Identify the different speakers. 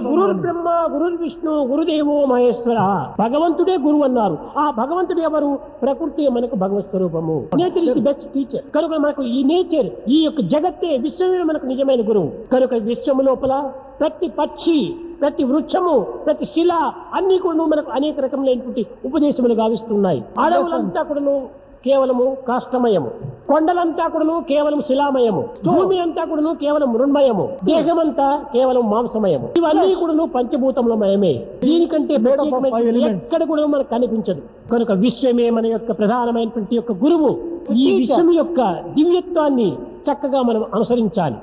Speaker 1: గురు బ్రహ్మ గురు విష్ణు గురుదేవో మహేశ్వర. భగవంతుడే గురువు అన్నారు. ఆ భగవంతుడు ఎవరు? ప్రకృతి మనకు భగవత్ స్వరూపము. Nature is the best teacher. కనుక మనకు ఈ నేచర్, ఈ యొక్క జగత్తే, విశ్వమే మనకు నిజమైన గురువు. కనుక విశ్వము లోపల ప్రతి పక్షి, ప్రతి వృక్షము, ప్రతి శిల అన్ని కూడా మనకు అనేక రకములైనటువంటి ఉపదేశములు గావిస్తున్నాయి. అడవులంతా కూడాను కేవలము కాష్టమయము, కొండలంతా కూడాను కేవలం శిలామయము, భూమి అంతా కూడాను కేవలం మృణ్మయము, దేహమంతా కేవలం మాంసమయము. ఇవన్నీ కూడాను పంచభూతములమయమే. దీనికంటే ఎక్కడ కూడా మనకు కనిపించదు. కనుక విశ్వమే మన యొక్క ప్రధానమైనటువంటి యొక్క గురువు. ఈ విశ్వం యొక్క దివ్యత్వాన్ని చక్కగా మనం అనుసరించాలి.